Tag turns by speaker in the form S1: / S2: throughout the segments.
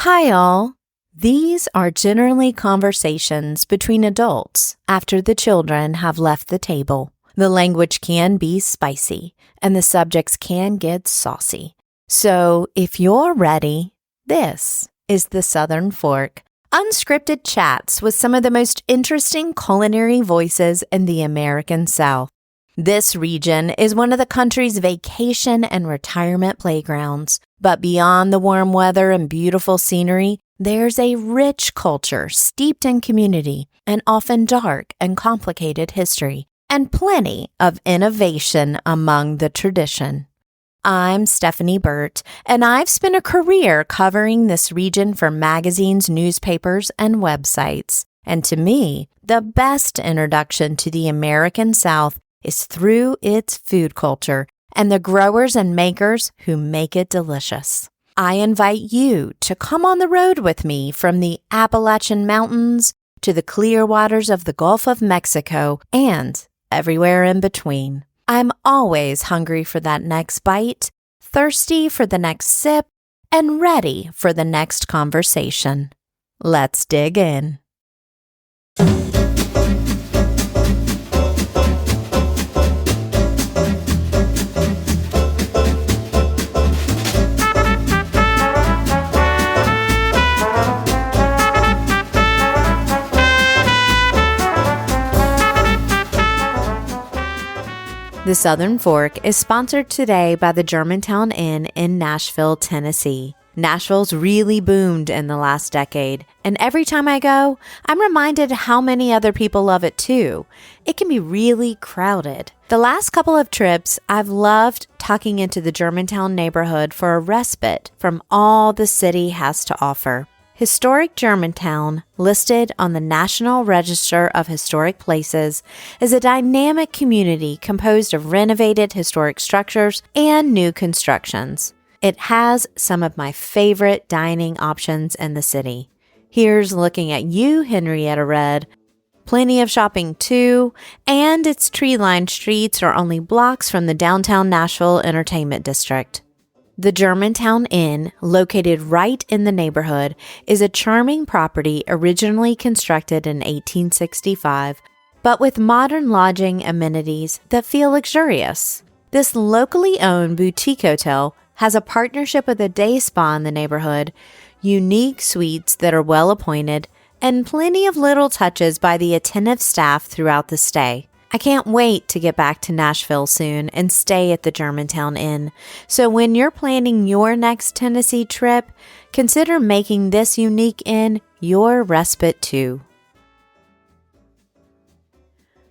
S1: Hi, all. These are generally conversations between adults after the children have left the table. The language can be spicy, and the subjects can get saucy. So, if you're ready, this is the Southern Fork. Unscripted chats with some of the most interesting culinary voices in the American South. This region is one of the country's vacation and retirement playgrounds. But beyond the warm weather and beautiful scenery, there's a rich culture steeped in community and often dark and complicated history, and plenty of innovation among the tradition. I'm Stephanie Burt, and I've spent a career covering this region for magazines, newspapers, and websites. And to me, the best introduction to the American South is through its food culture and the growers and makers who make it delicious. I invite you to come on the road with me from the Appalachian Mountains to the clear waters of the Gulf of Mexico and everywhere in between. I'm always hungry for that next bite, thirsty for the next sip, and ready for the next conversation. Let's dig in. The Southern Fork is sponsored today by the Germantown Inn in Nashville, Tennessee. Nashville's really boomed in the last decade, and every time I go, I'm reminded how many other people love it too. It can be really crowded. The last couple of trips, I've loved tucking into the Germantown neighborhood for a respite from all the city has to offer. Historic Germantown, listed on the National Register of Historic Places, is a dynamic community composed of renovated historic structures and new constructions. It has some of my favorite dining options in the city. Here's looking at you, Henrietta Red. Plenty of shopping too, and its tree-lined streets are only blocks from the downtown Nashville Entertainment District. The Germantown Inn, located right in the neighborhood, is a charming property originally constructed in 1865, but with modern lodging amenities that feel luxurious. This locally owned boutique hotel has a partnership with a day spa in the neighborhood, unique suites that are well appointed, and plenty of little touches by the attentive staff throughout the stay. I can't wait to get back to Nashville soon and stay at the Germantown Inn. So when you're planning your next Tennessee trip, consider making this unique inn your respite too.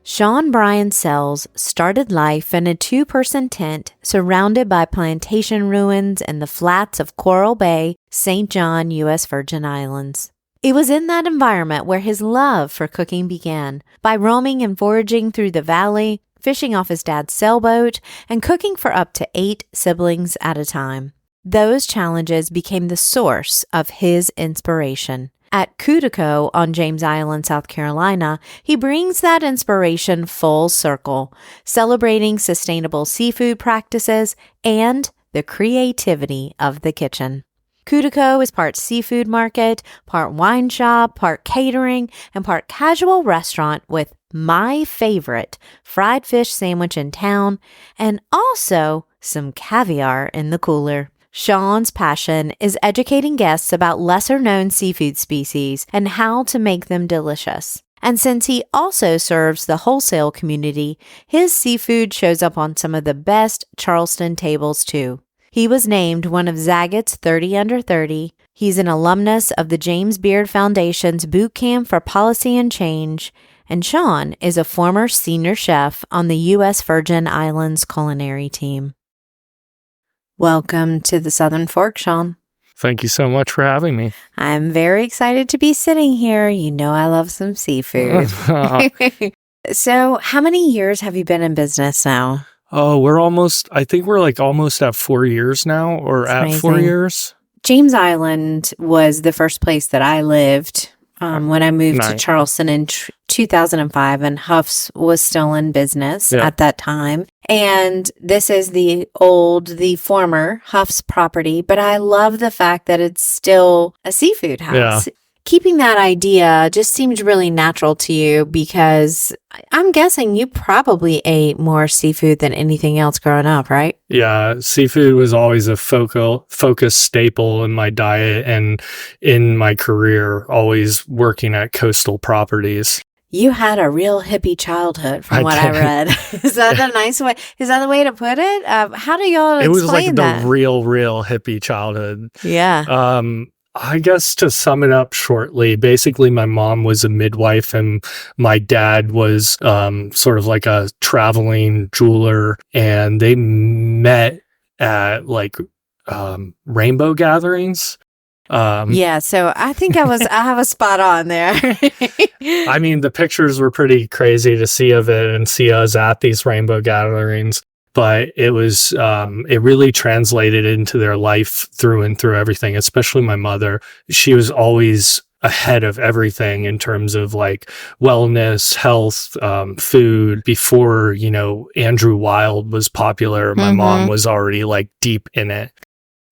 S1: Shaun Brian Sells started life in a two-person tent surrounded by plantation ruins in the flats of Coral Bay, St. John, U.S. Virgin Islands. It was in that environment where his love for cooking began, by roaming and foraging through the valley, fishing off his dad's sailboat, and cooking for up to 8 siblings at a time. Those challenges became the source of his inspiration. At Cudaco on James Island, South Carolina, he brings that inspiration full circle, celebrating sustainable seafood practices and the creativity of the kitchen. Cudaco is part seafood market, part wine shop, part catering, and part casual restaurant with my favorite fried fish sandwich in town, and also some caviar in the cooler. Shaun's passion is educating guests about lesser-known seafood species and how to make them delicious. And since he also serves the wholesale community, his seafood shows up on some of the best Charleston tables too. He was named one of Zagat's 30 Under 30. He's an alumnus of the James Beard Foundation's Boot Camp for Policy and Change, and Shaun is a former senior chef on the U.S. Virgin Islands Culinary team. Welcome to the Southern Fork, Shaun.
S2: Thank you so much for having me.
S1: I'm very excited to be sitting here. You know I love some seafood. So, how many years have you been in business now?
S2: Oh, I think we're almost at 4 years now, or
S1: That's
S2: at
S1: amazing.
S2: 4 years.
S1: James Island was the first place that I lived when I moved to
S2: Nice.
S1: Charleston in 2005, and Huff's was still in business at that time. And this is the former Huff's property, but I love the fact that it's still a seafood house.
S2: Yeah.
S1: Keeping that idea just seems really natural to you, because I'm guessing you probably ate more seafood than anything else growing up, right?
S2: Yeah, seafood was always a focus staple in my diet and in my career, always working at coastal properties.
S1: You had a real hippie childhood, from what I read. Is that a nice way? Is that the way to put it? How do y'all explain that?
S2: It was like the real hippie childhood.
S1: Yeah.
S2: I guess to sum it up shortly, basically my mom was a midwife and my dad was sort of like a traveling jeweler, and they met at like rainbow gatherings.
S1: Yeah, so I think I have a spot on there.
S2: I mean, the pictures were pretty crazy to see of it and see us at these rainbow gatherings. But it was, it really translated into their life through and through everything, especially my mother. She was always ahead of everything in terms of like wellness, health, food. Before, Andrew Wild was popular, my mom was already like deep in it.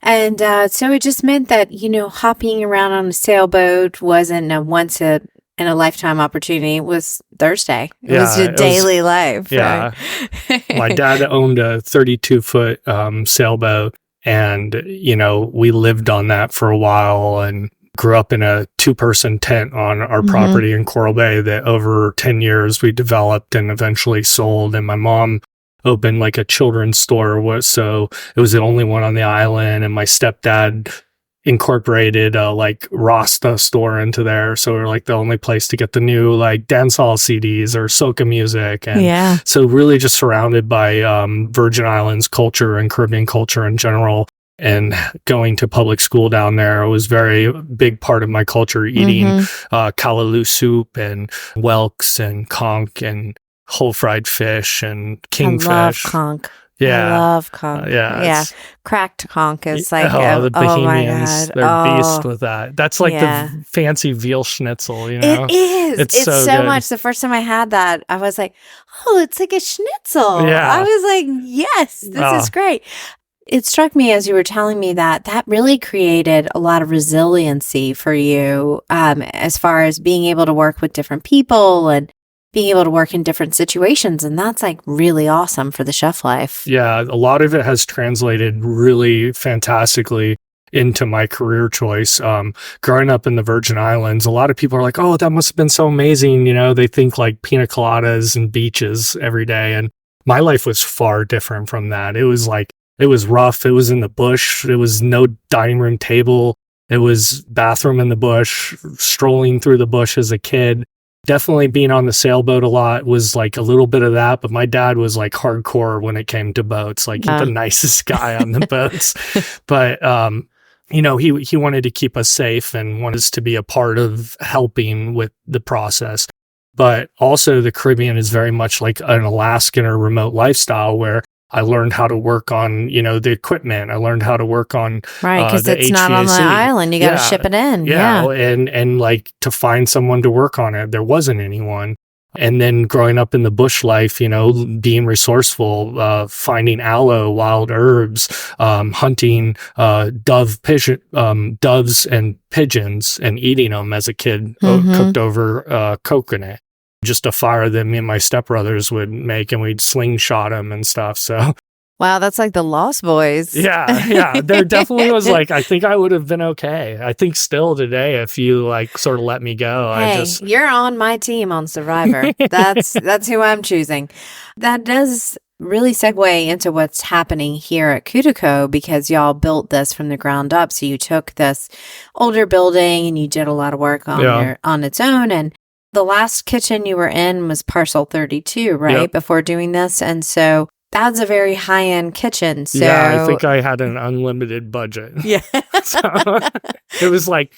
S1: And so it just meant that, hopping around on a sailboat wasn't a once in a lifetime opportunity. It was Thursday. It was your daily life.
S2: Yeah.
S1: Right?
S2: My dad owned a 32-foot sailboat, and, we lived on that for a while and grew up in a 2-person tent on our property in Coral Bay that over 10 years we developed and eventually sold. And my mom opened like a children's store, so it was the only one on the island, and my stepdad incorporated a like Rasta store into there, so we're like the only place to get the new like dancehall CDs or soca music, and so really just surrounded by Virgin Islands culture and Caribbean culture in general. And going to public school down there was very big part of my culture, eating callaloo soup and whelks and conch and whole fried fish and kingfish.
S1: I love conch.
S2: Yeah.
S1: I love conch.
S2: Yeah.
S1: Cracked conch is like,
S2: the Bohemians,
S1: oh my God.
S2: They're beast with that. That's like the fancy veal schnitzel,
S1: It is. It's so
S2: good.
S1: much. The first time I had that, I was like, oh, it's like a schnitzel.
S2: Yeah.
S1: I was like, yes, this is great. It struck me as you were telling me that really created a lot of resiliency for you, as far as being able to work with different people and being able to work in different situations. And that's like really awesome for the chef life.
S2: Yeah, a lot of it has translated really fantastically into my career choice. Growing up in the Virgin Islands, a lot of people are like, oh, that must have been so amazing. They think like pina coladas and beaches every day. And my life was far different from that. It was rough. It was in the bush. It was no dining room table. It was bathroom in the bush, strolling through the bush as a kid. Definitely being on the sailboat a lot was like a little bit of that, but my dad was like hardcore when it came to boats, like the nicest guy on the boats. But, he wanted to keep us safe and wanted us to be a part of helping with the process. But also the Caribbean is very much like an Alaskan or remote lifestyle where I learned how to work on, the equipment. I learned how to work on
S1: because it's not on the island. You got to ship it in.
S2: Yeah. And like to find someone to work on it, there wasn't anyone. And then growing up in the bush life, being resourceful, finding aloe, wild herbs, hunting doves and pigeons and eating them as a kid, cooked over coconut. Just a fire that me and my stepbrothers would make, and we'd slingshot them and stuff. So,
S1: wow, that's like the Lost Boys.
S2: Yeah. There definitely was like, I think I would have been okay. I think still today, if you like sort of let me go,
S1: hey, you're on my team on Survivor. That's who I'm choosing. That does really segue into what's happening here at Cudaco, because y'all built this from the ground up. So you took this older building and you did a lot of work on its own, and the last kitchen you were in was parcel 32, right?
S2: Yep.
S1: Before doing this. And so that's a very high-end kitchen. So
S2: yeah, I think I had an unlimited budget.
S1: Yeah.
S2: So it was like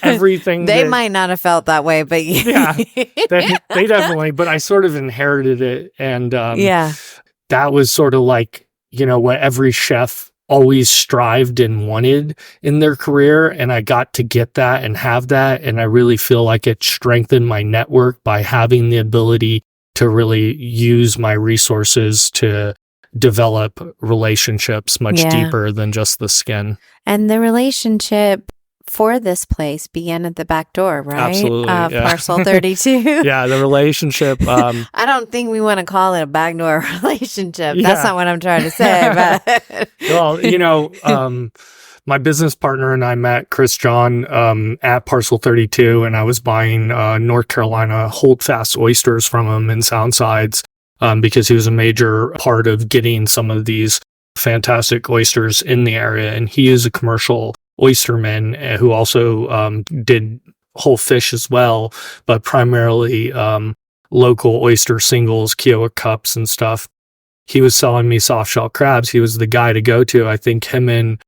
S2: everything.
S1: They might not have felt that way, but
S2: yeah, they definitely, but I sort of inherited it. And that was sort of like, what every chef always strived and wanted in their career. And I got to get that and have that. And I really feel like it strengthened my network by having the ability to really use my resources to develop relationships much deeper than just the skin.
S1: And the relationship for this place began at the back door, right?
S2: Absolutely.
S1: Parcel 32.
S2: Yeah, the relationship.
S1: I don't think we want to call it a backdoor relationship. That's not what I'm trying to say. But
S2: Well, my business partner and I met Chris John at Parcel 32, and I was buying North Carolina holdfast oysters from him in Soundsides because he was a major part of getting some of these fantastic oysters in the area. And he is a commercial oysterman who also did whole fish as well, but primarily local oyster singles, Kiowa cups and stuff. He was selling me soft shell crabs. He was the guy to go to. I think him and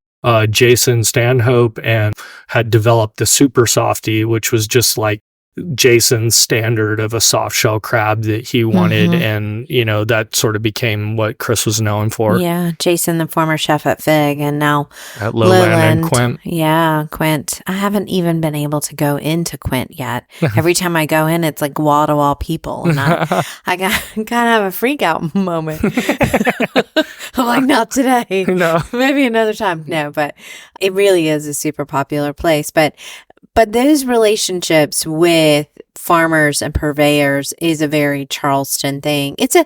S2: Jason Stanhope and had developed the Super Softy, which was just like Jason's standard of a soft shell crab that he wanted. And, that sort of became what Chris was known for.
S1: Yeah. Jason, the former chef at Fig, and now
S2: at Lowland and Quint.
S1: Yeah, Quint. I haven't even been able to go into Quint yet. Every time I go in, it's like wall to wall people. And I got kind of have a freak out moment. I'm like, not today.
S2: No.
S1: Maybe another time. No, but it really is a super popular place. But those relationships with farmers and purveyors is a very Charleston thing. It's a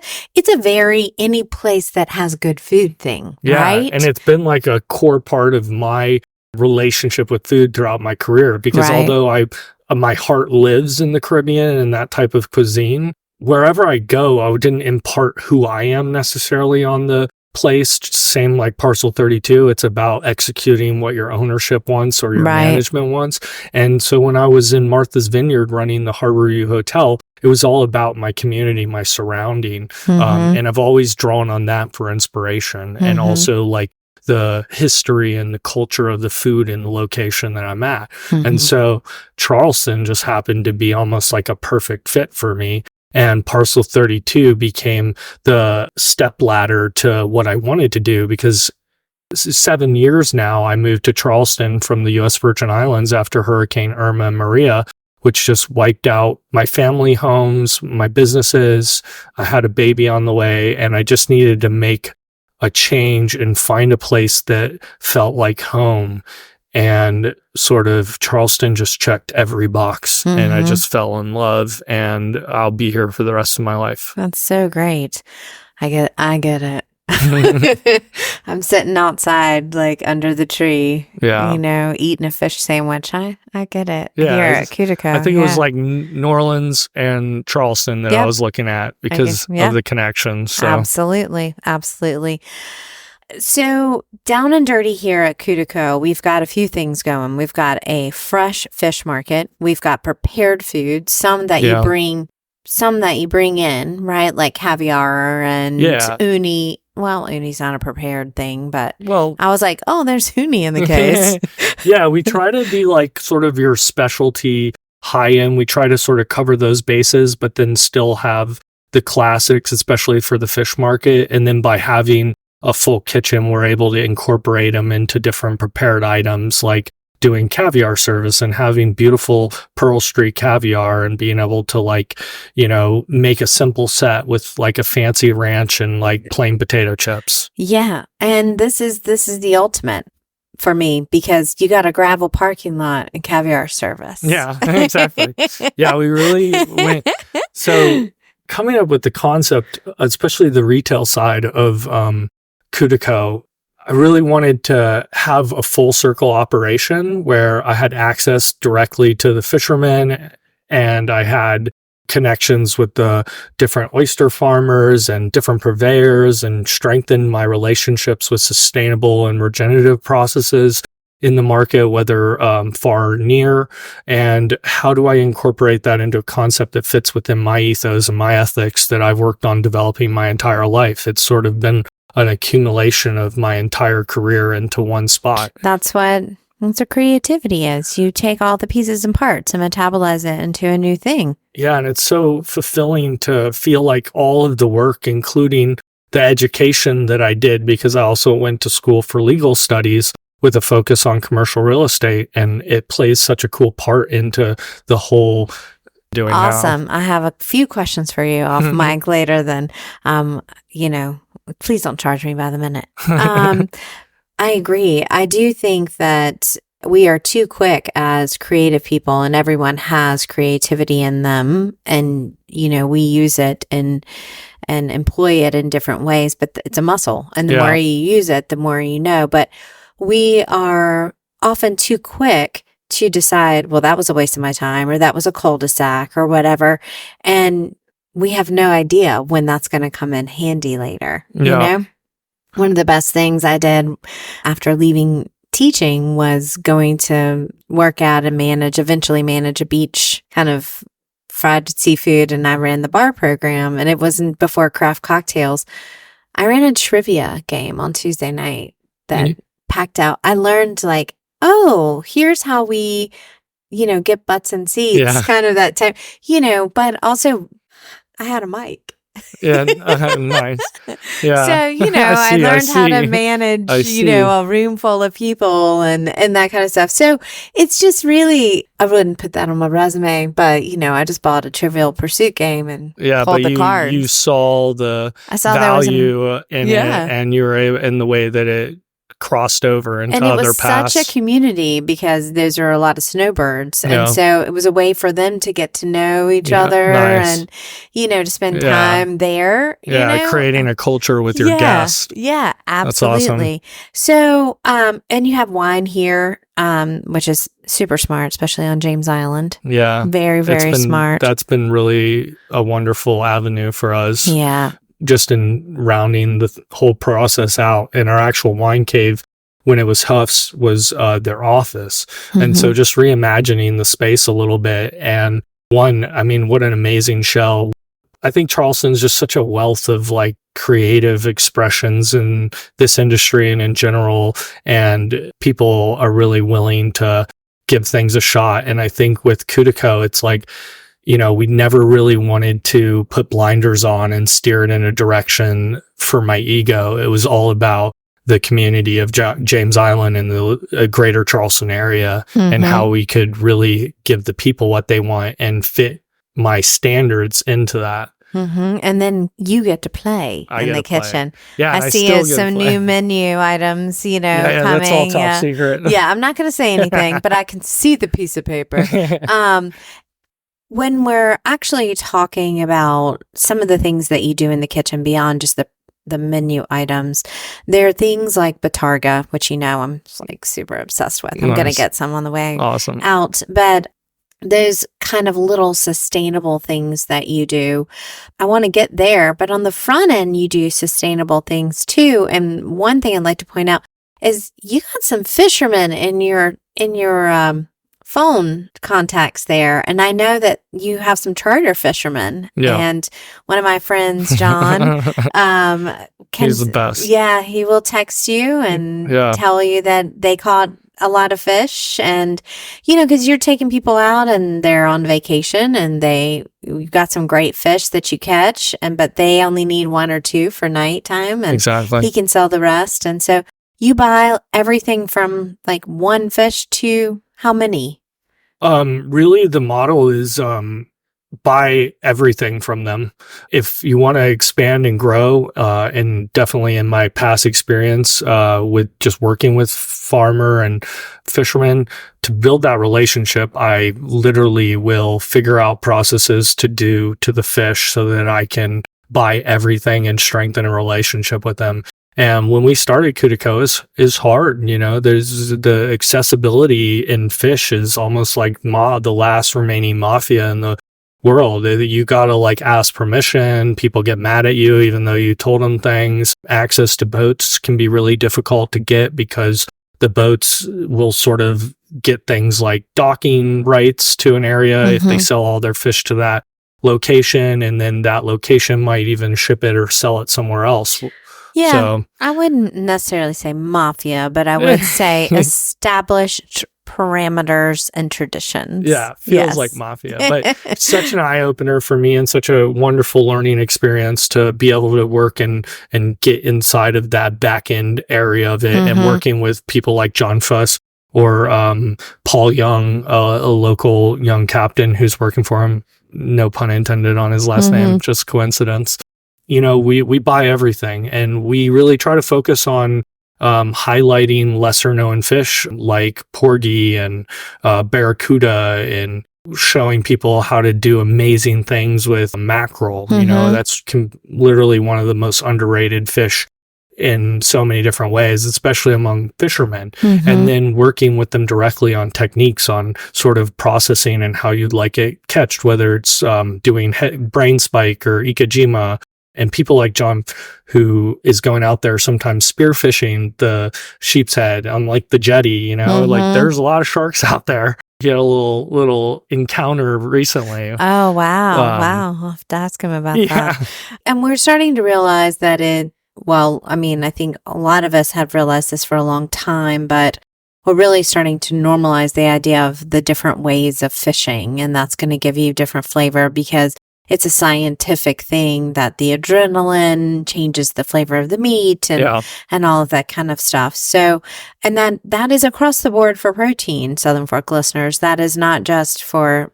S1: very any place that has good food thing, right?
S2: And it's been like a core part of my relationship with food throughout my career because although my heart lives in the Caribbean and that type of cuisine, wherever I go, I didn't impart who I am necessarily on the place. Same like Parcel 32, it's about executing what your ownership wants or your management wants. And so when I was in Martha's Vineyard running the Harborview Hotel, it was all about my community, my surrounding. And I've always drawn on that for inspiration and also like the history and the culture of the food and the location that I'm at. And so Charleston just happened to be almost like a perfect fit for me. And Parcel 32 became the step ladder to what I wanted to do because 7 years now, I moved to Charleston from the U.S. Virgin Islands after Hurricane Irma and Maria, which just wiped out my family homes, my businesses. I had a baby on the way, and I just needed to make a change and find a place that felt like home. And sort of Charleston just checked every box and I just fell in love and I'll be here for the rest of my life.
S1: That's so great. I get it. I'm sitting outside like under the tree, eating a fish sandwich. I get it. Here at Cudaco.
S2: I think it was like New Orleans and Charleston that I was looking at because of the connection. So.
S1: Absolutely. So down and dirty here at Cudaco, we've got a few things going. We've got a fresh fish market. We've got prepared food, some that you bring in, right? Like caviar and uni. Well, uni's not a prepared thing, but I was like, oh, there's uni in the case.
S2: We try to be like sort of your specialty high end. We try to sort of cover those bases, but then still have the classics, especially for the fish market. And then by having a full kitchen, we're able to incorporate them into different prepared items like doing caviar service and having beautiful Pearl Street caviar and being able to make a simple set with like a fancy ranch and like plain potato chips. Yeah.
S1: And this is the ultimate for me because you got a gravel parking lot and caviar service.
S2: Yeah, exactly. We really went. So coming up with the concept, especially the retail side of, Cudaco, I really wanted to have a full circle operation where I had access directly to the fishermen and I had connections with the different oyster farmers and different purveyors and strengthened my relationships with sustainable and regenerative processes in the market, whether far or near, and how do I incorporate that into a concept that fits within my ethos and my ethics that I've worked on developing my entire life. It's sort of been an accumulation of my entire career into one spot.
S1: That's what creativity is. You take all the pieces and parts and metabolize it into a new thing.
S2: Yeah, and it's so fulfilling to feel like all of the work, including the education that I did, because I also went to school for legal studies with a focus on commercial real estate, and it plays such a cool part into the whole doing
S1: awesome.
S2: now.
S1: I have a few questions for you off mic later then. Please don't charge me by the minute. I agree. I do think that we are too quick as creative people, and everyone has creativity in them, and we use it and employ it in different ways, but it's a muscle, and the more you use it, the more you know. But we are often too quick to decide, well, that was a waste of my time, or that was a cul-de-sac, or whatever, and we have no idea when that's going to come in handy later. One of the best things I did after leaving teaching was going to work at and eventually manage a beach kind of fried seafood, and I ran the bar program, and it wasn't before craft cocktails. I ran a trivia game on Tuesday night that packed out. I learned here's how we, get butts and seats, kind of that type, but also I had a mic.
S2: Yeah, nice. Yeah.
S1: So, I learned how to manage, a room full of people and that kind of stuff. So it's just really, I wouldn't put that on my resume, but, I just bought a Trivial Pursuit game and pulled the cards.
S2: You saw the value in it, and you were in the way that it crossed over into other paths.
S1: And it was such a community because those are a lot of snowbirds. And so it was a way for them to get to know each other and, to spend time there.
S2: Creating a culture with your guests.
S1: Yeah, absolutely.
S2: That's awesome.
S1: So, and you have wine here, which is super smart, especially on James Island.
S2: Yeah.
S1: Very, very smart.
S2: That's been really a wonderful avenue for us.
S1: Yeah.
S2: Just in rounding the whole process out. And our actual wine cave, when it was Huff's, was their office. And so just reimagining the space a little bit. And what an amazing shell. I think Charleston's just such a wealth of creative expressions in this industry and in general. And people are really willing to give things a shot. And I think with Cudaco, it's we never really wanted to put blinders on and steer it in a direction for my ego. It was all about the community of James Island and the greater Charleston area and how we could really give the people what they want and fit my standards into that.
S1: And then you get to play in the kitchen.
S2: Yeah,
S1: I see some new menu items, coming.
S2: That's all top secret.
S1: I'm not going to say anything, but I can see the piece of paper. When we're actually talking about some of the things that you do in the kitchen beyond just the menu items, there are things like Batarga, which I'm super obsessed with. I'm going to get some on the way out. But those kind of little sustainable things that you do, I want to get there. But on the front end, you do sustainable things too. And one thing I'd like to point out is you got some fishermen in your phone contacts there, and I know that you have some charter fishermen. And one of my friends, John,
S2: he's the best.
S1: Yeah, he will text you and tell you that they caught a lot of fish, and because you're taking people out and they're on vacation, and you've got some great fish that you catch, but they only need one or two for nighttime, and he can sell the rest. And so you buy everything from one fish to how many?
S2: Really, the model is buy everything from them. If you want to expand and grow, and definitely in my past experience with just working with farmer and fishermen, to build that relationship, I literally will figure out processes to do to the fish so that I can buy everything and strengthen a relationship with them. And when we started Cudaco is hard, there's the accessibility in fish is almost like the last remaining mafia in the world. You gotta ask permission. People get mad at you even though you told them things. Access to boats can be really difficult to get because the boats will sort of get things like docking rights to an area if they sell all their fish to that location, and then that location might even ship it or sell it somewhere else.
S1: Yeah,
S2: so,
S1: I wouldn't necessarily say mafia, but I would say established parameters and traditions.
S2: Yeah, feels like mafia, but such an eye-opener for me and such a wonderful learning experience to be able to work and get inside of that back end area of it and working with people like John Fuss or Paul Young, a local young captain who's working for him. No pun intended on his last name, just coincidence. You know, we buy everything, and we really try to focus on highlighting lesser known fish like porgy and barracuda, and showing people how to do amazing things with mackerel. You know, that's literally one of the most underrated fish in so many different ways, especially among fishermen, and then working with them directly on techniques on sort of processing and how you'd like it catched, whether it's doing brain spike or ikejima. And people like John, who is going out there sometimes spearfishing the sheep's head on like the jetty, you know, like there's a lot of sharks out there. Get a little encounter recently.
S1: Oh, wow. I'll have to ask him about that. And we're starting to realize that I think a lot of us have realized this for a long time, but we're really starting to normalize the idea of the different ways of fishing. And that's going to give you different flavor because it's a scientific thing that the adrenaline changes the flavor of the meat and all of that kind of stuff. So, and that is across the board for protein, Southern Fork listeners. That is not just for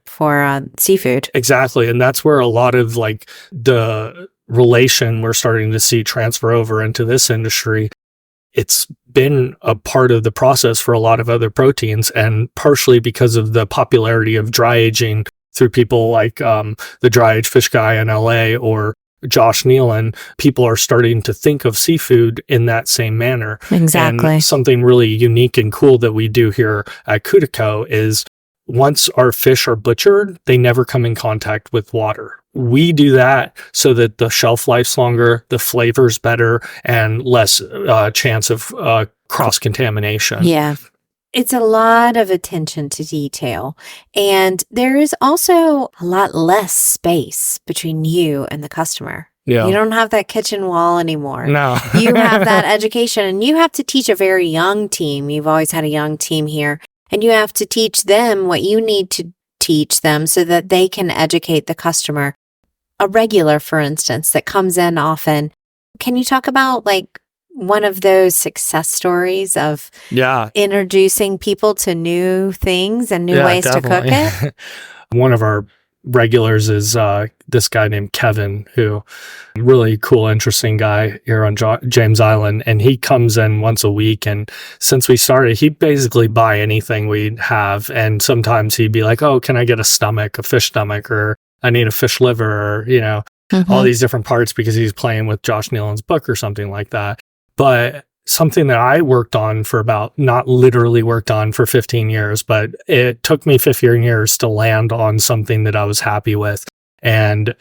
S1: seafood.
S2: Exactly. And that's where a lot of like the relation we're starting to see transfer over into this industry. It's been a part of the process for a lot of other proteins, and partially because of the popularity of dry aging through people like the dry age fish guy in LA or Josh Nealon, people are starting to think of seafood in that same manner.
S1: Exactly.
S2: And something really unique and cool that we do here at Cudaco is once our fish are butchered, they never come in contact with water. We do that so that the shelf life's longer, the flavor's better, and less chance of cross-contamination.
S1: Yeah. It's a lot of attention to detail. And there is also a lot less space between you and the customer.
S2: Yeah.
S1: You don't have that kitchen wall anymore.
S2: No.
S1: You have that education, and you have to teach a very young team. You've always had a young team here, and you have to teach them what you need to teach them so that they can educate the customer. A regular, for instance, that comes in often. Can you talk about like one of those success stories of introducing people to new things and new ways
S2: definitely.
S1: to cook it?
S2: One of our regulars is this guy named Kevin, who really cool, interesting guy here on James Island. And he comes in once a week. And since we started, he'd basically buy anything we'd have. And sometimes he'd be like, oh, can I get a fish stomach, or I need a fish liver, or, you know, all these different parts because he's playing with Josh Nealon's book or something like that. But something that I worked on not literally worked on for 15 years, but it took me 15 years to land on something that I was happy with, and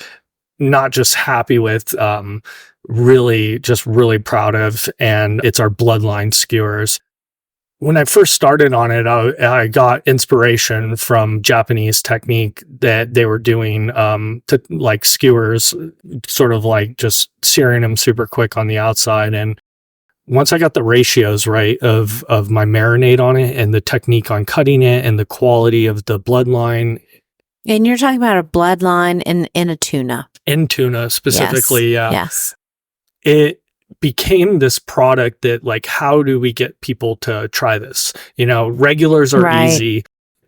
S2: not just happy with, really proud of. And it's our bloodline skewers. When I first started on it, I got inspiration from Japanese technique that they were doing to like skewers, sort of like just searing them super quick on the outside. And once I got the ratios right of my marinade on it and the technique on cutting it and the quality of the bloodline.
S1: And you're talking about a bloodline in a tuna. In
S2: tuna specifically,
S1: yes. Yes.
S2: It became this product that, like, how do we get people to try this? You know, regulars are easy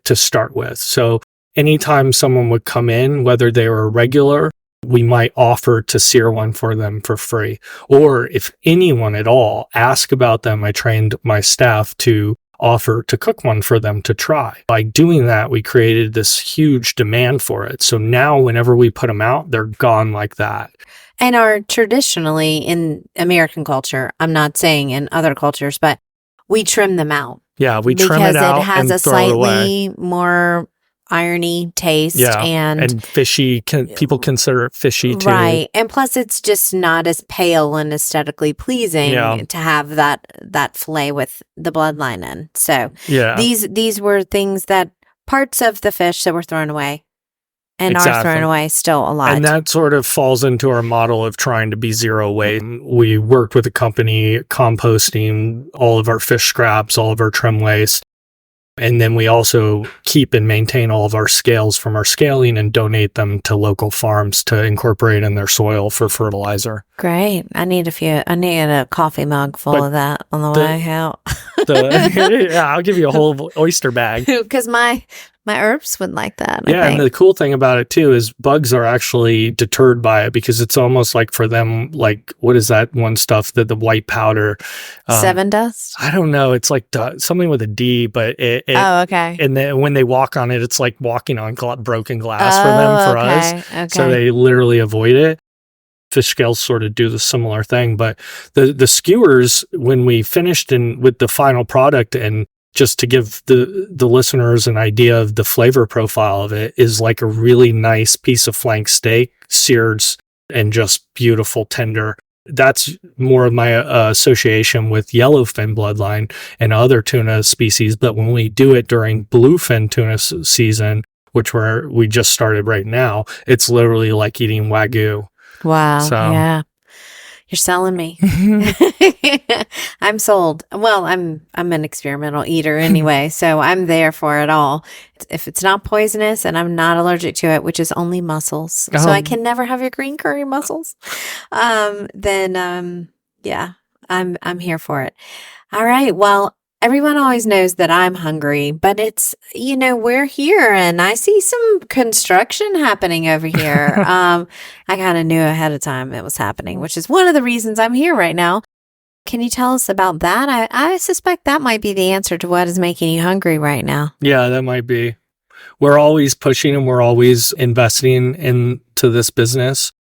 S2: to start with. So anytime someone would come in, whether they were a regular, we might offer to sear one for them for free. Or if anyone at all ask about them, I trained my staff to offer to cook one for them to try. By doing that, we created this huge demand for it. So now whenever we put them out, they're gone like that.
S1: And are traditionally in American culture, I'm not saying in other cultures, but we trim them out.
S2: Yeah, we trim it out
S1: because it has
S2: and
S1: a
S2: throw it away.
S1: slightly more irony taste
S2: and fishy. People consider it fishy too.
S1: Right. And plus it's just not as pale and aesthetically pleasing to have that fillet with the bloodline in. So these were things that parts of the fish that were thrown away and are thrown away still a lot.
S2: And that sort of falls into our model of trying to be zero waste. We worked with a company composting all of our fish scraps, all of our trim waste. And then we also keep and maintain all of our scales from our scaling and donate them to local farms to incorporate in their soil for fertilizer.
S1: Great. I need a coffee mug full of that on the way out.
S2: Yeah, I'll give you a whole oyster bag.
S1: Because my herbs would like that.
S2: Yeah, and the cool thing about it too is bugs are actually deterred by it because it's almost like for them, like what is that one stuff that the white powder?
S1: Seven dust?
S2: I don't know. It's like something with a D, but
S1: oh, okay.
S2: And then when they walk on it, it's like walking on broken glass for them, for us.
S1: Okay.
S2: So they literally avoid it. Fish scales sort of do the similar thing, but the skewers, when we finished with the final product, and just to give the listeners an idea of the flavor profile of it, is like a really nice piece of flank steak, seared and just beautiful tender. That's more of my association with yellowfin bloodline and other tuna species. But when we do it during bluefin tuna season, which we just started right now, it's literally like eating Wagyu.
S1: Wow.
S2: So,
S1: yeah. You're selling me. I'm sold. Well, I'm an experimental eater anyway, so I'm there for it all. If it's not poisonous and I'm not allergic to it, which is only mussels, so I can never have your green curry mussels, then yeah, I'm here for it. All right. Well, everyone always knows that I'm hungry, but it's, we're here and I see some construction happening over here. I kind of knew ahead of time it was happening, which is one of the reasons I'm here right now. Can you tell us about that? I suspect that might be the answer to what is making you hungry right now.
S2: Yeah, that might be. We're always pushing and we're always investing into this business.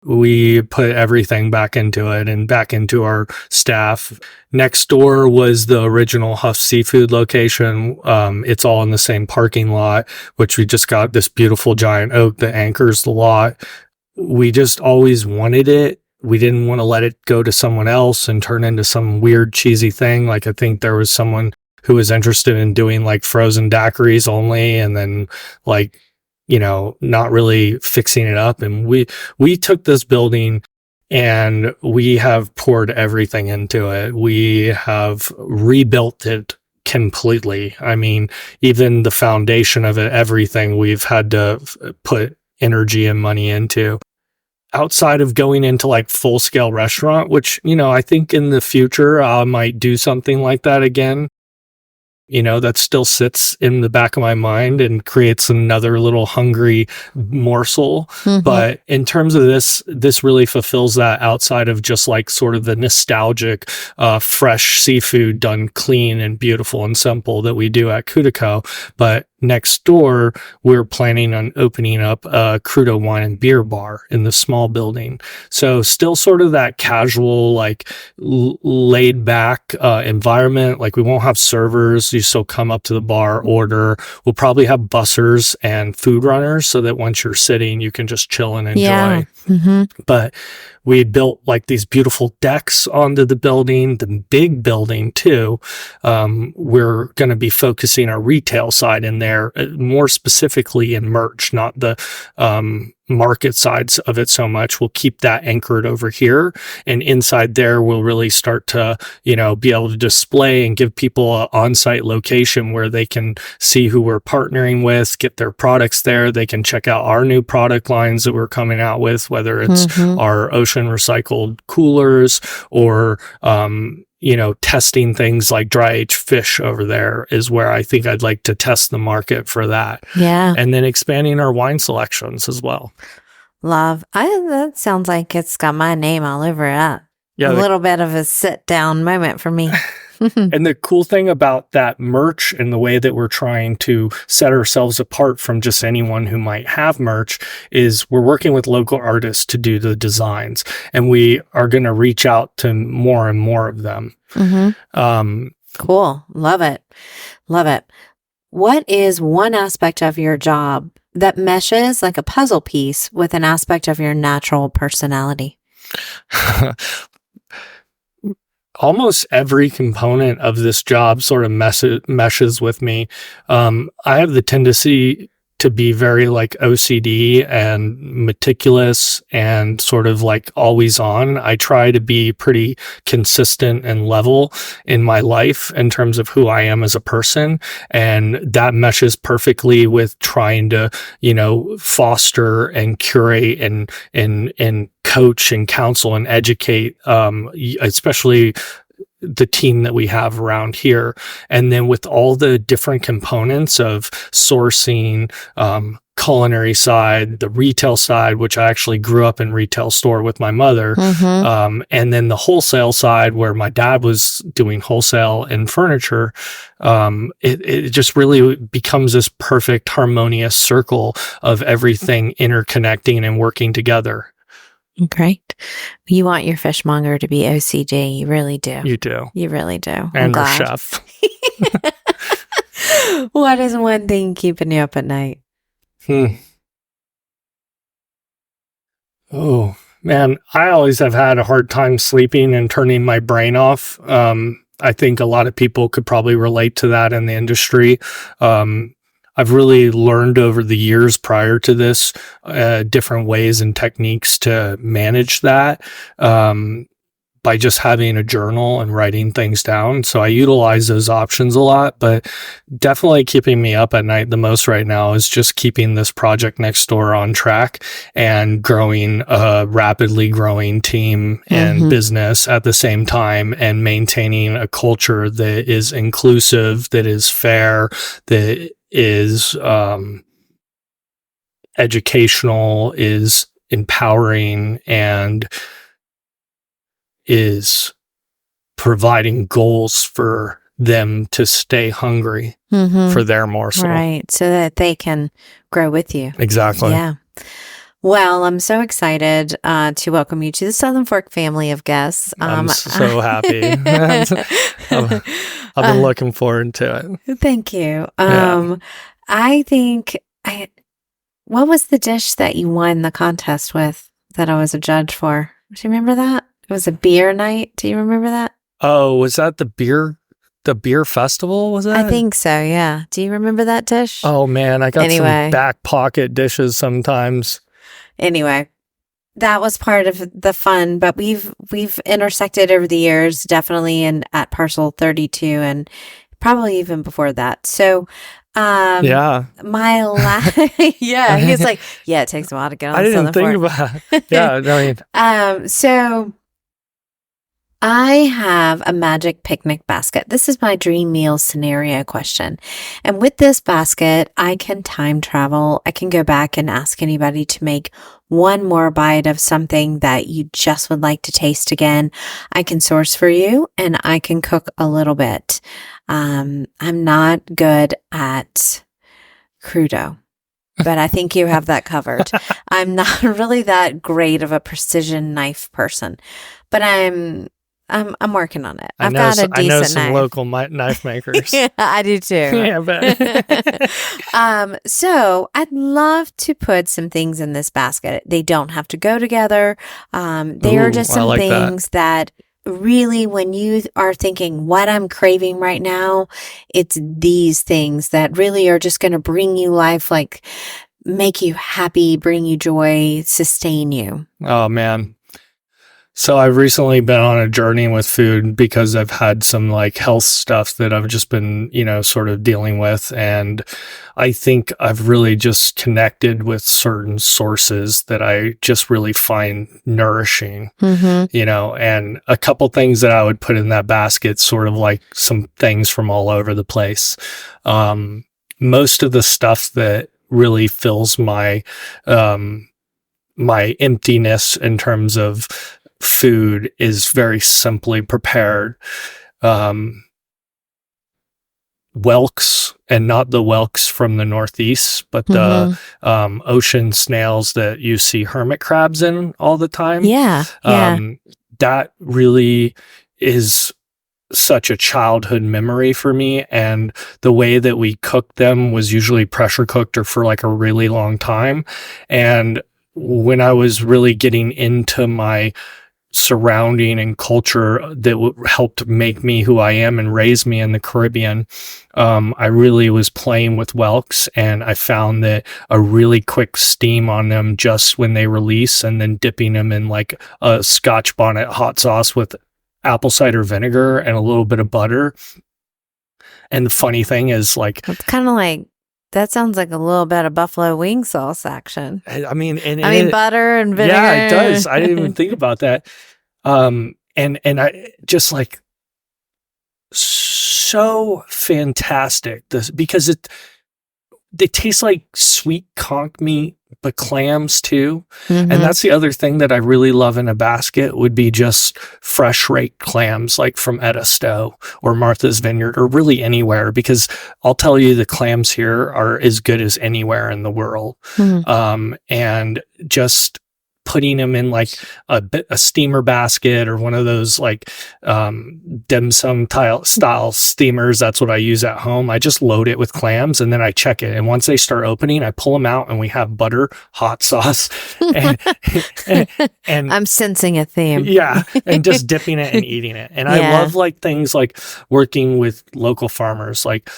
S2: We put everything back into it and back into our staff. Next door was the original Huff Seafood location. It's all in the same parking lot, which we just got this beautiful giant oak that anchors the lot. We just always wanted it. We didn't want to let it go to someone else and turn into some weird cheesy thing. Like I think there was someone who was interested in doing like frozen daiquiris only, and then like, not really fixing it up. And we took this building and we have poured everything into it. We have rebuilt it completely. I mean, even the foundation of it, everything we've had to put energy and money into. Outside of going into like full scale restaurant, which, I think in the future I might do something like that again. That still sits in the back of my mind and creates another little hungry morsel. Mm-hmm. But in terms of this really fulfills that outside of just like sort of the nostalgic, fresh seafood done clean and beautiful and simple that we do at Cudaco. But next door, we're planning on opening up a crudo wine and beer bar in the small building. So still sort of that casual, like laid back environment. Like we won't have servers. You still come up to the bar, order. We'll probably have bussers and food runners so that once you're sitting, you can just chill and enjoy.
S1: Yeah. Mm-hmm.
S2: But we built like these beautiful decks onto the building, the big building too. We're going to be focusing our retail side in there, more specifically in merch, not the market sides of it so much. We'll keep that anchored over here, and inside there we'll really start to be able to display and give people an on-site location where they can see who we're partnering with, get their products there. They can check out our new product lines that we're coming out with, whether it's our ocean recycled coolers or testing things like dry aged fish over there is where I think I'd like to test the market for that.
S1: Yeah.
S2: And then expanding our wine selections as well.
S1: Love. That sounds like it's got my name all over it. Yeah. A little bit of a sit down moment for me.
S2: And the cool thing about that merch and the way that we're trying to set ourselves apart from just anyone who might have merch is we're working with local artists to do the designs, and we are going to reach out to more and more of them.
S1: Mm-hmm. Cool. Love it. Love it. What is one aspect of your job that meshes like a puzzle piece with an aspect of your natural personality?
S2: Almost every component of this job sort of meshes with me. I have the tendency to be very like OCD and meticulous and sort of like always on. I try to be pretty consistent and level in my life in terms of who I am as a person. And that meshes perfectly with trying to, foster and curate and coach and counsel and educate, especially the team that we have around here. And then with all the different components of sourcing, culinary side, the retail side, which I actually grew up in retail store with my mother. And then the wholesale side where my dad was doing wholesale and furniture. It just really becomes this perfect harmonious circle of everything interconnecting and working together.
S1: Great. You want your fishmonger to be OCD. You really do.
S2: You do.
S1: You really do.
S2: And your chef.
S1: What is one thing keeping you up at night?
S2: Oh, man. I always have had a hard time sleeping and turning my brain off. I think a lot of people could probably relate to that in the industry. I've really learned over the years prior to this, different ways and techniques to manage that, by just having a journal and writing things down. So I utilize those options a lot, but definitely keeping me up at night the most right now is just keeping this project next door on track and growing a rapidly growing team and business at the same time, and maintaining a culture that is inclusive, that is fair, that is educational, is empowering, and is providing goals for them to stay hungry for their morsel.
S1: Right, so that they can grow with you.
S2: Exactly.
S1: Yeah. Well, I'm so excited to welcome you to the Southern Fork family of guests.
S2: I'm so happy. I've been looking forward to it.
S1: Thank you. I think, what was the dish that you won the contest with that I was a judge for? Do you remember that? It was a beer night. Do you remember that?
S2: Oh, was that the beer festival? Was it?
S1: I think so, yeah. Do you remember that dish?
S2: Oh man, I got some back pocket dishes sometimes.
S1: Anyway, that was part of the fun, but we've intersected over the years, definitely at Parcel 32 and probably even before that. So,
S2: yeah,
S1: yeah, he's like, yeah, it takes a while to get on.
S2: I didn't think about it. Yeah, I mean,
S1: so I have a magic picnic basket. This is my dream meal scenario question. And with this basket, I can time travel. I can go back and ask anybody to make one more bite of something that you just would like to taste again. I can source for you and I can cook a little bit. I'm not good at crudo, but I think you have that covered. I'm not really that great of a precision knife person, but I'm working on it. I've got a decent knife. I know some
S2: local knife makers.
S1: Yeah, I do too.
S2: Yeah, but
S1: so I'd love to put some things in this basket. They don't have to go together. They are just some things that really, when you are thinking what I'm craving right now, it's these things that really are just going to bring you life, like make you happy, bring you joy, sustain you.
S2: Oh man. So I've recently been on a journey with food because I've had some like health stuff that I've just been, sort of dealing with. And I think I've really just connected with certain sources that I just really find nourishing, and a couple things that I would put in that basket, sort of like some things from all over the place. Most of the stuff that really fills my, my emptiness in terms of food is very simply prepared. Whelks, and not the whelks from the Northeast, but the ocean snails that you see hermit crabs in all the time.
S1: Yeah.
S2: That really is such a childhood memory for me. And the way that we cooked them was usually pressure cooked or for like a really long time. And when I was really getting into my surrounding and culture that helped make me who I am and raise me in the Caribbean. I really was playing with whelks, and I found that a really quick steam on them just when they release, and then dipping them in like a Scotch bonnet hot sauce with apple cider vinegar and a little bit of butter. And the funny thing is, like,
S1: it's kind of like, that sounds like a little bit of buffalo wing sauce action.
S2: I mean,
S1: butter and vinegar.
S2: Yeah, it does. I didn't even think about that. And I just like, so fantastic because they taste like sweet conch meat, but clams too.
S1: Mm-hmm.
S2: And that's the other thing that I really love in a basket would be just fresh raked clams, like from Edisto or Martha's Vineyard or really anywhere, because I'll tell you the clams here are as good as anywhere in the world.
S1: Mm-hmm.
S2: And just putting them in like a steamer basket or one of those like dim sum style steamers. That's what I use at home. I just load it with clams and then I check it. And once they start opening, I pull them out and we have butter, hot sauce, and
S1: I'm sensing a theme.
S2: Yeah, and just dipping it and eating it. And I love like things like working with local farmers. Like,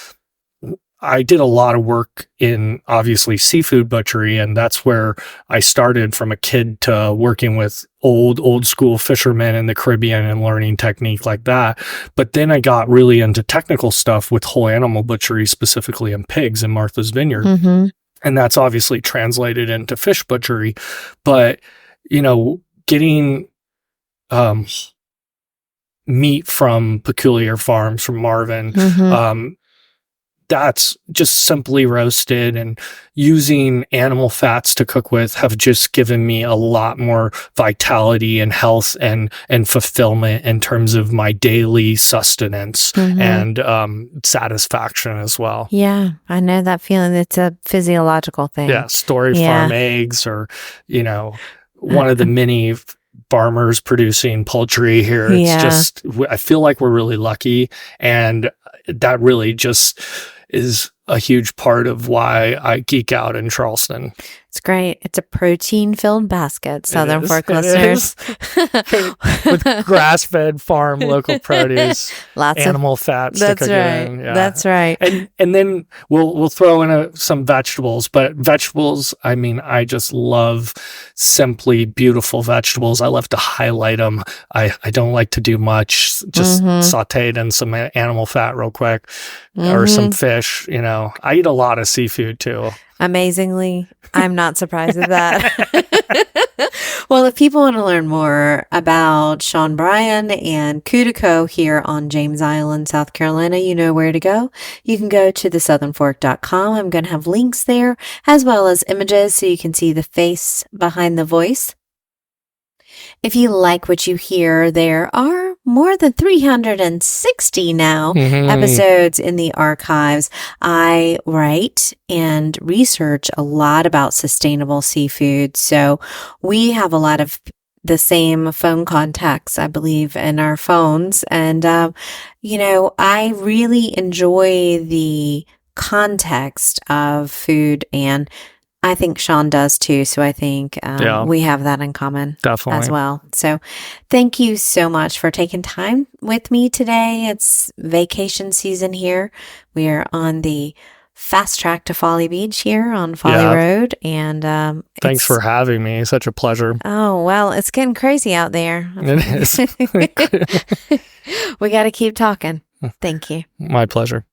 S2: I did a lot of work in obviously seafood butchery, and that's where I started from a kid to working with old school fishermen in the Caribbean and learning technique like that. But then I got really into technical stuff with whole animal butchery, specifically in pigs in Martha's Vineyard.
S1: Mm-hmm.
S2: And that's obviously translated into fish butchery. But, you know, getting meat from Peculiar Farms, from Marvin,
S1: Mm-hmm.
S2: That's just simply roasted, and using animal fats to cook with have just given me a lot more vitality and health and fulfillment in terms of my daily sustenance and satisfaction as well.
S1: Yeah, I know that feeling. It's a physiological thing.
S2: Yeah, Story Farm eggs, or, you know, one of the many farmers producing poultry here. It's just, I feel like we're really lucky, and that really just is a huge part of why I geek out in Charleston.
S1: It's great. It's a protein-filled basket, Southern Fork listeners.
S2: With grass-fed farm, local produce, lots animal fats.
S1: That's right.
S2: Yeah.
S1: That's right.
S2: And then we'll throw in some vegetables. But vegetables, I mean, I just love simply beautiful vegetables. I love to highlight them. I don't like to do much. Just sauteed in some animal fat real quick, or some fish. You know, I eat a lot of seafood too.
S1: Amazingly, I'm not surprised at that. Well, if people want to learn more about Shaun Brian and Cudaco here on James Island, South Carolina, you know where to go. You can go to thesouthernfork.com. I'm going to have links there, as well as images so you can see the face behind the voice. If you like what you hear, there are more than 360 now episodes in the archives. I write and research a lot about sustainable seafood. So we have a lot of the same phone contacts, I believe, in our phones. And, you know, I really enjoy the context of food, and I think Shaun does too. So I think we have that in common as well. So thank you so much for taking time with me today. It's vacation season here. We are on the fast track to Folly Beach here on Folly Road. And
S2: thanks for having me. Such a pleasure.
S1: Oh, well, it's getting crazy out there.
S2: It is.
S1: We got to keep talking. Thank you.
S2: My pleasure.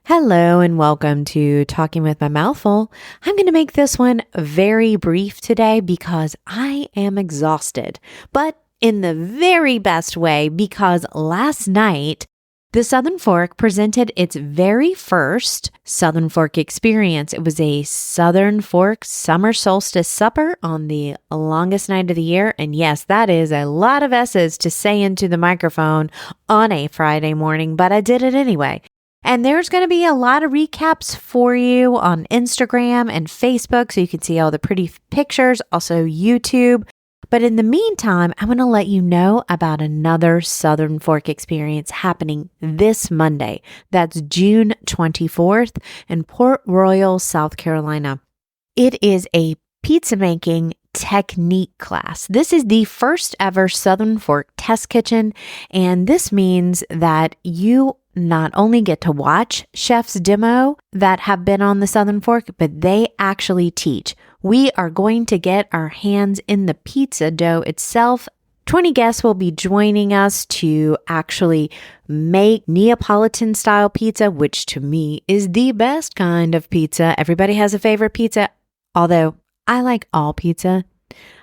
S1: Hello and welcome to Talking with My Mouth Full. I'm going to make this one very brief today because I am exhausted, but in the very best way, because last night the Southern Fork presented its very first Southern Fork experience. It was a Southern Fork summer solstice supper on the longest night of the year. And yes, that is a lot of S's to say into the microphone on a Friday morning, but I did it anyway. And there's going to be a lot of recaps for you on Instagram and Facebook, so you can see all the pretty pictures, also YouTube. But in the meantime, I'm going to let you know about another Southern Fork experience happening this Monday. That's June 24th in Port Royal, South Carolina. It is a pizza making technique class. This is the first ever Southern Fork test kitchen, and this means that you not only get to watch chefs demo that have been on the Southern Fork, but they actually teach. We are going to get our hands in the pizza dough itself. 20 guests will be joining us to actually make Neapolitan style pizza, which to me is the best kind of pizza. Everybody has a favorite pizza, although I like all pizza.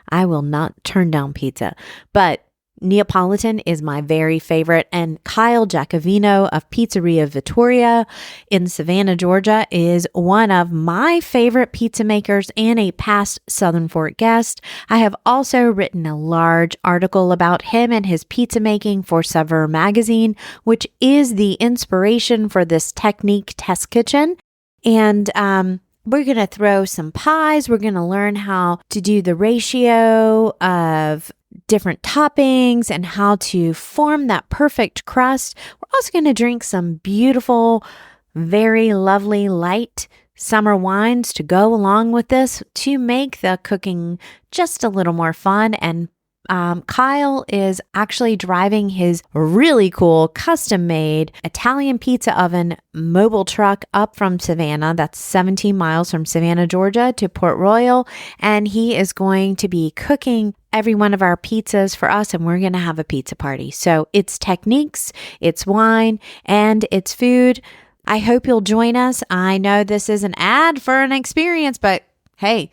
S1: I will not turn down pizza, but Neapolitan is my very favorite, and Kyle Giacovino of Pizzeria Vittoria in Savannah, Georgia is one of my favorite pizza makers and a past Southern Fork guest. I have also written a large article about him and his pizza making for Saveur magazine, which is the inspiration for this technique test kitchen. And we're going to throw some pies. We're going to learn how to do the ratio of different toppings and how to form that perfect crust. We're also going to drink some beautiful, very lovely, light summer wines to go along with this to make the cooking just a little more fun. And Kyle is actually driving his really cool custom-made Italian pizza oven mobile truck up from Savannah. That's 17 miles from Savannah, Georgia to Port Royal. And he is going to be cooking every one of our pizzas for us, and we're going to have a pizza party. So it's techniques, it's wine, and it's food. I hope you'll join us. I know this is an ad for an experience, but hey,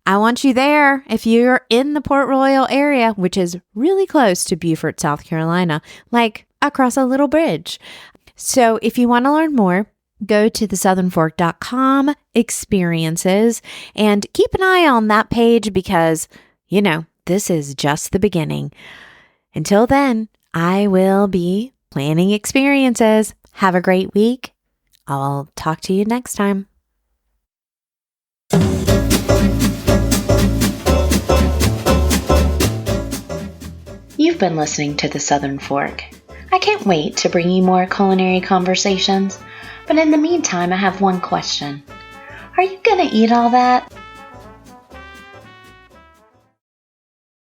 S1: I want you there if you're in the Port Royal area, which is really close to Beaufort, South Carolina, like across a little bridge. So if you want to learn more, go to thesouthernfork.com experiences and keep an eye on that page because, you know, this is just the beginning. Until then, I will be planning experiences. Have a great week. I'll talk to you next time.
S3: You've been listening to The Southern Fork. I can't wait to bring you more culinary conversations, but in the meantime, I have one question. Are you gonna eat all that?